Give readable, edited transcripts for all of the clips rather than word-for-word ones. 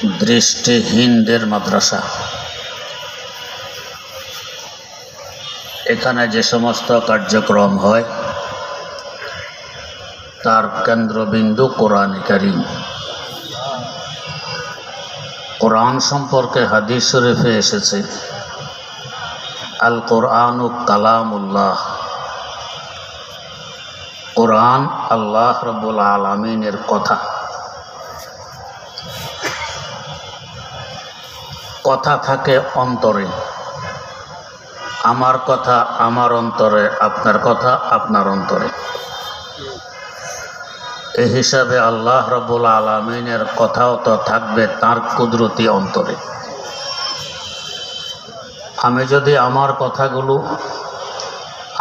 দৃষ্টিহীনদের মাদ্রাসা। এখানে যে সমস্ত কার্যক্রম হয় তার কেন্দ্রবিন্দু কোরআন কারীম। কোরআন সম্পর্কে হাদিস শরীফে এসেছে, আল কোরআনু কালামুল্লাহ। কোরআন আল্লাহ রাব্বুল আলামিনের কথা। কথা থাকে অন্তরে, আমার কথা আমার অন্তরে, আপনার কথা আপনার অন্তরে। এই হিসাবে আল্লাহ রাব্বুল আলামিনের কথাও তো থাকবে তার কুদরতি অন্তরে। আমি যদি আমার কথাগুলো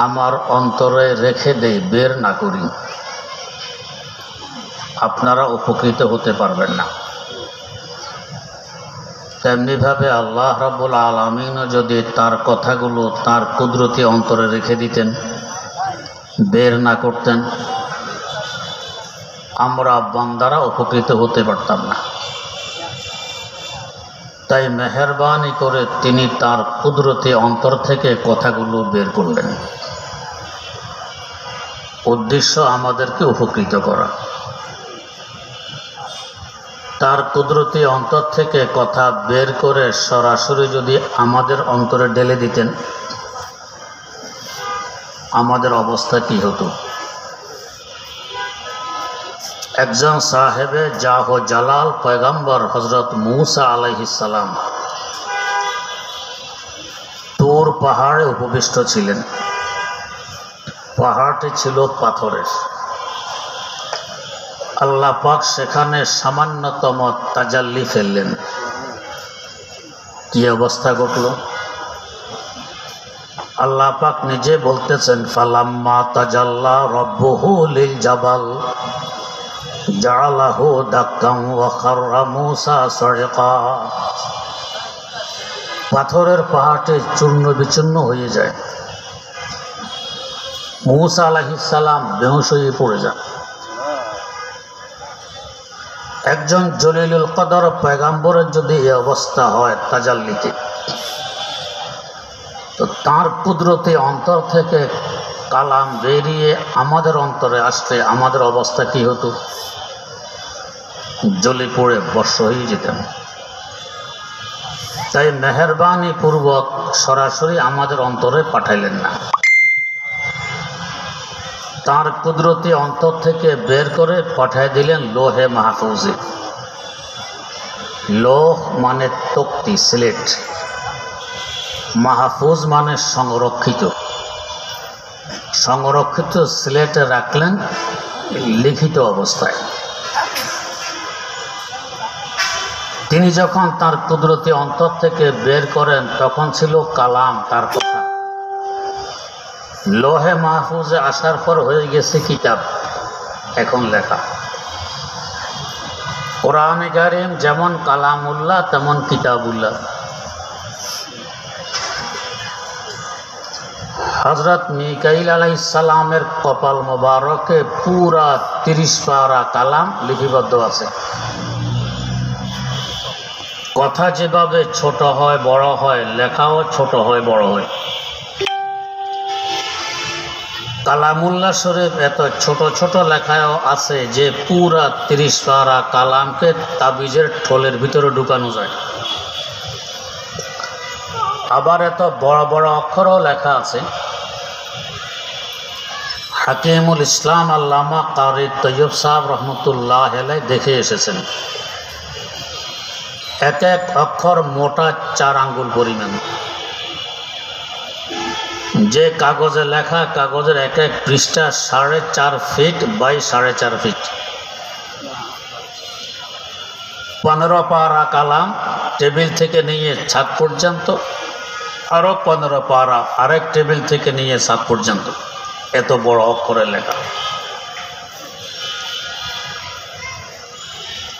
আমার অন্তরে রেখে দেই, বের না করি, আপনারা উপকৃত হতে পারবেন না। তেমনিভাবে আল্লাহ রাব্বুল আলামিনও যদি তার কথাগুলো তার কুদরতি অন্তরে রেখে দিতেন, বের না করতেন, আমরা বান্দারা উপকৃত হতে পারতাম না। তাই মেহেরবানি করে তিনি তার কুদরতি অন্তর থেকে কথাগুলো বের করলেন। উদ্দেশ্য আমাদেরকে উপকৃত করা। তার কুদরতি অন্তর থেকে কথা বের করে সরাসরি যদি আমাদের অন্তরে ঢেলে দিতেন, আমাদের অবস্থা কি হতো? একজন সাহেবে জাহ জালাল পয়গম্বর হযরত মূসা আলাইহিস সালাম তুর পাহাড়ে উপবিষ্ট ছিলেন। পাহাড়টি ছিল পাথরের। আল্লাহ পাক সেখানে সামান্যতম তাজাল্লি ফেললেন। কি অবস্থা ঘটল? আল্লাহ পাক নিজে বলতেছেন, ফালাম্মা তাজাল্লা রাব্বুহু লিল জাবাল জাআলাহু দাক্কান ওয়া খাররা মূসা সাইকা। পাথরের পাহাড়টি চূর্ণ বিচূর্ণ হয়ে যায়। মূসা আলাইহিস সালাম বেহুশ হয়ে পড়ে যান। একজন জলিলুল কদর পয়গম্বরের যদি এই অবস্থা হয় তাজাল্লিতে, তো তার কুদরতি অন্তর থেকে কালাম বেরিয়ে আমাদের অন্তরে আসলে আমাদের অবস্থা কি হতো? জ্বলে পড়ে বর্ষ হয়ে যেতাম। তাই মেহেরবানি পূর্বক সরাসরি আমাদের অন্তরে পাঠাইলেন না, তার কুদরতি অন্তর থেকে বের করে পাঠিয়ে দিলেন লোহে মাহফুজে। লোহ মানে তক্তি, সিলেট। মাহফুজ মানে সংরক্ষিত। সংরক্ষিত সিলেটে রাখলেন লিখিত অবস্থায়। তিনি যখন তার কুদরতি অন্তর থেকে বের করেন তখন ছিল কালাম, তার কথা। লোহে মাহফুজে আসার পর হয়ে গেছে কিতাব, এখন লেখা। কোরআনে কারীম যেমন কালামুল্লাহ তেমন কিতাবুল্লাহ। হযরত মিকাইল আলাইহিস সালামের কপাল মোবারকে পুরা 30 পারা কালাম লিপিবদ্ধ আছে। কথা যেভাবে ছোট হয় বড় হয়, লেখাও ছোট হয় বড় হয়। কালামুল্লাহ শরীফ এত ছোট ছোট লেখাও আছে যে পুরা 30 পারা কালামকে তাবিজের ঠোলের ভিতরে ঢুকানো যায়। আবার এত বড় বড় অক্ষরও লেখা আছে। হাকিমুল ইসলাম আল্লামা কারি তৈয়ব সাহেব রহমতুল্লাহ আলাইহি দেখে এসেছেন, এক এক অক্ষর মোটা 4 আঙ্গুল পরিমাণ। যে কাগজে লেখা, কাগজের এক এক পৃষ্ঠা 4.5 ফিট বাই 4.5 ফিট। 15 পারা কালাম টেবিল থেকে নিয়ে ছাদ পর্যন্ত, আরো 15 পারা আরেক টেবিল থেকে নিয়ে ছাদ পর্যন্ত। এত বড় অক্ষরে লেখা।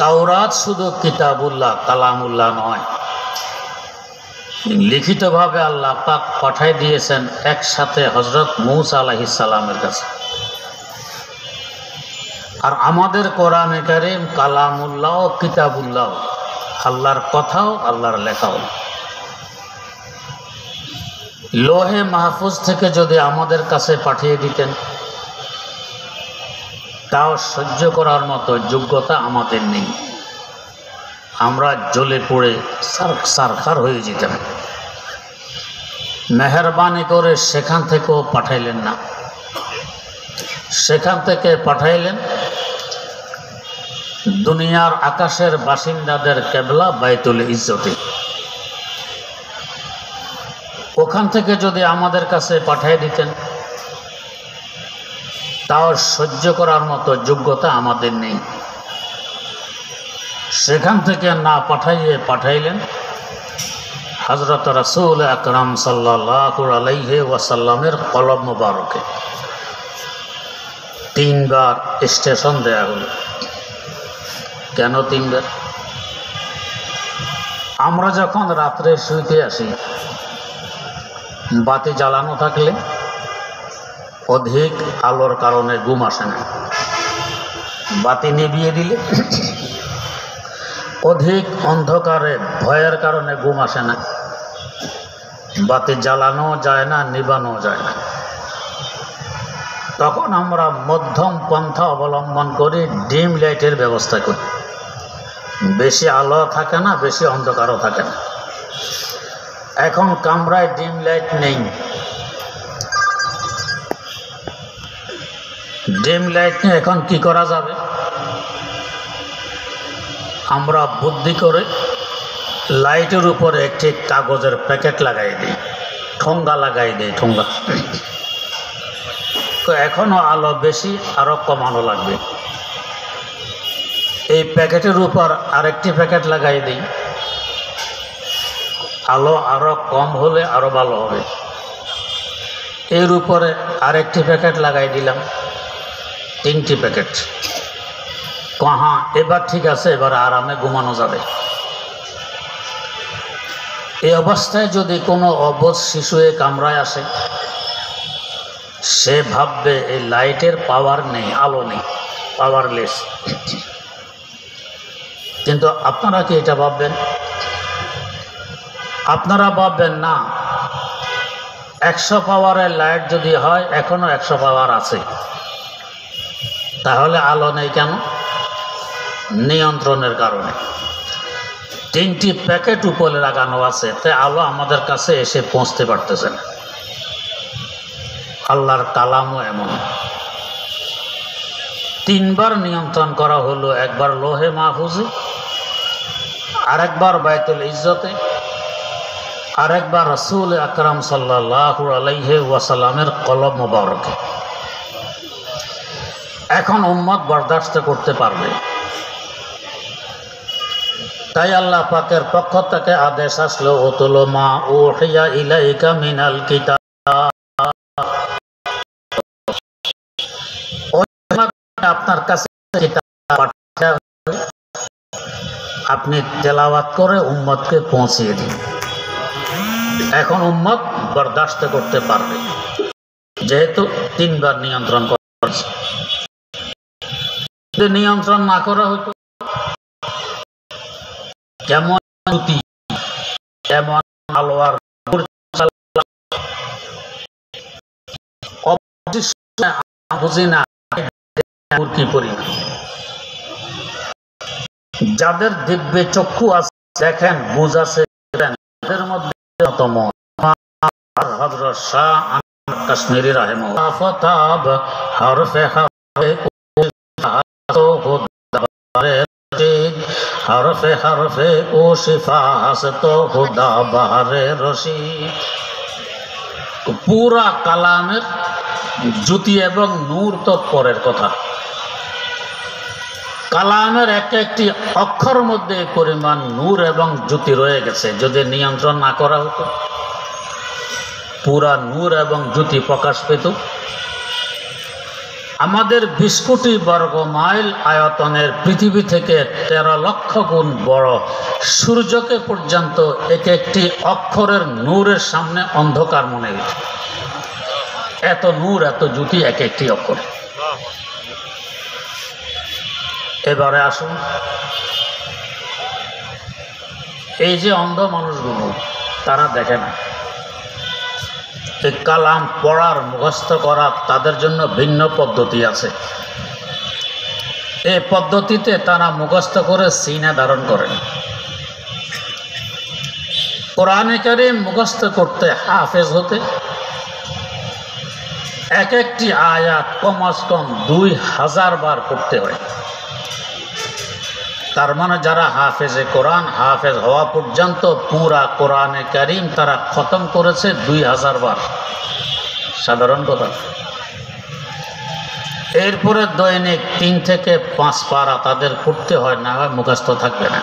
তাওরাত শুধু কিতাবুল্লাহ, কালামুল্লাহ নয়। লিখিতভাবে আল্লাহ পাক পাঠিয়ে দিয়েছেন একসাথে হযরত মূসা আলাইহিস সালামের কাছে। আর আমাদের কোরআনে কারীম কালামুল্লাহ ও কিতাবুল্লাহ। আল্লাহর কথাও আল্লাহর লেখাও। লোহে মাহফুজ থেকে যদি আমাদের কাছে পাঠিয়ে দিতেন, তাও সহ্য করার মতো যোগ্যতা আমাদের নেই। আমরা জ্বলে পড়ে সারখার হয়ে যেতাম। মেহেরবানি করে সেখান থেকেও পাঠাইলেন না, সেখান থেকে পাঠাইলেন দুনিয়ার আকাশের বাসিন্দাদের কেবলা বাইতুল ইজ্জতে। ওখান থেকে যদি আমাদের কাছে পাঠিয়ে দিতেন, তাও সহ্য করার মতো যোগ্যতা আমাদের নেই। সেখান থেকে না পাঠাইলেন হযরত রাসূল আকরাম সাল্লাল্লাহু আলাইহি ওয়াসাল্লামের কলব মোবারকে। 3 বার স্টেশন দেয়া হলো। কেন 3 বার? আমরা যখন রাত্রে শুইতে আসি, বাতি জ্বালানো থাকলে অধিক আলোর কারণে ঘুম আসে না। বাতি নিভিয়ে দিলে অধিক অন্ধকারে ভয়ের কারণে ঘুম আসে না। বাতি জ্বালানো যায় না, নিবানো যায় না। তখন আমরা মধ্যম পন্থা অবলম্বন করি, ডিম লাইটের ব্যবস্থা করি। বেশি আলো থাকে না, বেশি অন্ধকারও থাকে না। এখন কামরায় ডিম লাইট নেই। ডিম লাইট নিয়ে এখন কি করা যাবে? আমরা বুদ্ধি করে লাইটের উপরে একটি কাগজের প্যাকেট লাগাই দিই, ঠোঙ্গা লাগাই দিই, ঠোঙ্গা। তো এখনো আলো বেশি, আরো কমানো লাগবে। এই প্যাকেটের উপর আরেকটি প্যাকেট লাগাই দিই, আলো আরো কম হলে আরো ভালো হবে। এর উপরে আরেকটি প্যাকেট লাগাই দিলাম, 3টি প্যাকেট। হ্যাঁ, এবার ঠিক আছে, এবার আরামে ঘুমানো যাবে। এই অবস্থায় যদি কোনো অবুঝ শিশু এই কামরায় আসে, সে ভাববে এই লাইটের পাওয়ার নেই, আলো নেই, পাওয়ারলেস। কিন্তু আপনারা কি এটা ভাববেন? আপনারা ভাববেন না 100 পাওয়ারের লাইট যদি হয়, এখনো 100 পাওয়ার আছে, তাহলে আলো নেই কেন? নিয়ন্ত্রণের কারণে। 3টি প্যাকেট উপরে লাগানো আছে, তাই আলো আমাদের কাছে এসে পৌঁছতে পারতেছে না। আল্লাহর কালামও এমন। 3 বার নিয়ন্ত্রণ করা হলো, একবার লোহে মাহফুজে, আরেকবার বাইতুল ইজ্জতে, আরেকবার রাসূল আকরাম সাল্লাল্লাহু আলাইহি ওয়াসাল্লামের কলব মোবারকে। এখন উম্মত বরদাস্ত করতে পারবে। তাই আল্লাহ পাকের পক্ষ থেকে আদেশ আসলো, উতলু মা উহিয়া ইলাইকা মিনাল কিতাব। আপনার কাছে আপনি তেলাওয়াত করে উম্মতকে পৌঁছিয়ে দিন। এখন উম্মত বরদাস্ত করতে পারবে, যেহেতু 3 বার নিয়ন্ত্রণ করেছে। নিয়ন্ত্রণ না করা হতো, কেমন কেমন আলোয়ার বুঝি না কি পরিমাণ। যাদের দিব্য চক্ষু আছে, দেখেন, বুঝ আছে, তাদের মধ্যে অন্যতম হযরত শাহ কাশ্মীরি রাহিমাহুল্লাহ ফতাব হরফে হরফে হরফে ও শিফাস তো খুদা বাহারে রশিদ। পুরা কালামের জ্যোতি এবং নূর তো পরের কথা। কালামের একটি অক্ষর মধ্যে পরিমাণ নূর এবং জ্যোতি রয়ে গেছে। যদি নিয়ন্ত্রণ না করা হতো, পুরা নূর এবং জ্যোতি প্রকাশ পেত। আমাদের 20 কোটি বর্গ মাইল আয়তনের পৃথিবী থেকে 13 লক্ষ গুণ বড় সূর্যকে পর্যন্ত একটি অক্ষরের নূরের সামনে অন্ধকার মনে হইত। এত নূর, এত জ্যোতি একটি অক্ষরে। এবারে আসুন, এই যে অন্ধ মানুষগুলো তারা দেখে না, এই কালাম পড়ার মুখস্থ করার তাদের জন্য ভিন্ন পদ্ধতি আছে। এই পদ্ধতিতে তারা মুখস্থ করে সিনা ধারণ করেন। কোরআনে কারীম মুখস্থ করতে, হাফেজ হতে এক একটি আয়াত কমাস কম 2000 বার পড়তে হয়। তার মানে যারা হাফেজে কোরআন, হাফেজ হওয়া পর্যন্ত পুরা কোরআনে কারীম তারা খতম করেছে 2000 বার। সাধারণ কথা। এরপরে দৈনিক 3 থেকে 5 পারা তাদের পড়তে হয়, না হয় মুখস্থ থাকবে না।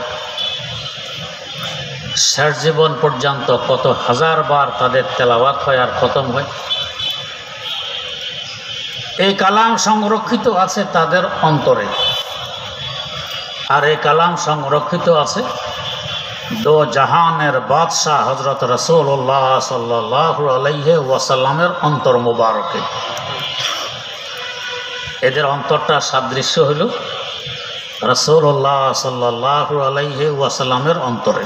শেষ জীবন পর্যন্ত কত হাজার বার তাদের তেলাওয়াত হয় আর খতম হয়। এই কালাম সংরক্ষিত আছে তাদের অন্তরে, আর এই কালাম সংরক্ষিত আছে দো জাহানের বাদশাহ হযরত রাসূলুল্লাহ সাল্লাল্লাহু আলাইহি ওয়াসাল্লামের অন্তর মুবারকে। এদের অন্তরটা সাদৃশ্য হইল রাসূলুল্লাহ সাল্লাল্লাহু আলাইহি ওয়াসাল্লামের অন্তরে।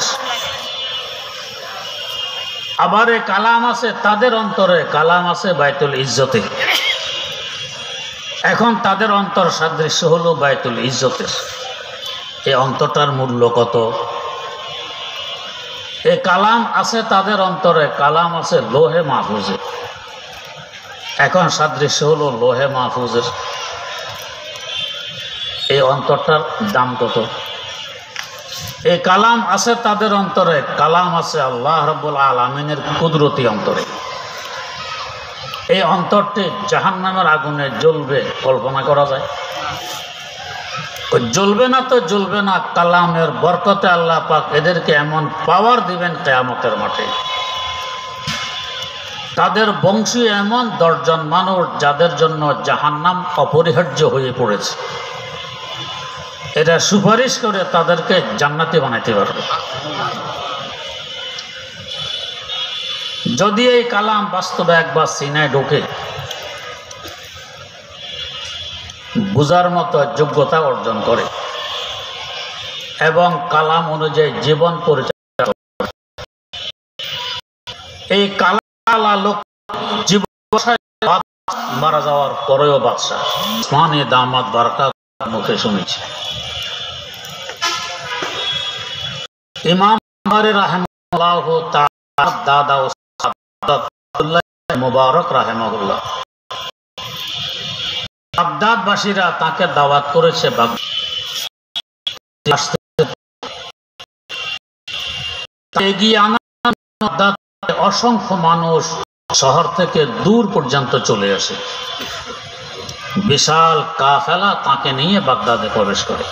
আবার এই কালাম আছে তাদের অন্তরে, কালাম আছে বাইতুল ইজ্জতে। এখন তাদের অন্তর সাদৃশ্য হলো বাইতুল ইজ্জতের। এই অন্তরটার মূল্য কত? এই কালাম আছে তাদের অন্তরে, কালাম আছে লোহে মাহফুজে। এখন সাদৃশ্য হলো লোহে মাহফুজের। এই অন্তরটার দাম কত? এই কালাম আছে তাদের অন্তরে, কালাম আছে আল্লাহ রাব্বুল আলামিনের কুদরতি অন্তরে। এই অন্তরটি জাহান্নামের আগুনে জ্বলবে, কল্পনা করা যায়? জ্বলবে না তো জ্বলবে না, কালামের বরকতে আল্লাহ পাক এদেরকে এমন পাওয়ার দিবেন কিয়ামতের মাঠে। তাদের বংশী এমন 10 জন মানুষ যাদের জন্য জাহান্নাম অপরিহার্য হয়ে পড়েছে, এটা সুপারিশ করে তাদেরকে জান্নাতি বানাইতে পারবে। যদি এই কালাম বাস্তবে একবার সিনায় ঢোকে, বুঝার মতো যোগ্যতা অর্জন করে এবং কালাম অনুযায়ী জীবন পরিচালনা করে, এই কালা লোক জীবন মারা যাওয়ার পরেও বাদশাহ উসমানে দামাত বারাকাত মুখে শুনেছি। ইমাম বুখারী রাহিমাহুল্লাহ তাআলা দাদা আব্দুল্লাহ মুবারক রাহিমাহুল্লাহ, বাগদাদবাসীরা তাকে দাওয়াত করেছে। অসংখ্য মানুষ শহর থেকে দূর পর্যন্ত চলে আসে, বিশাল কাফেলা তাকে নিয়ে বাগদাদে প্রবেশ করে।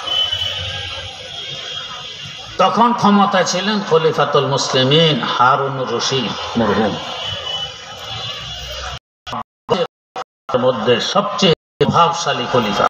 তখন ক্ষমতায় ছিলেন খলিফাতুল মুসলিমিন হারুনুর রশিদ মরহুম। মধ্যে সবচেয়ে প্রভাবশালী খলিফা।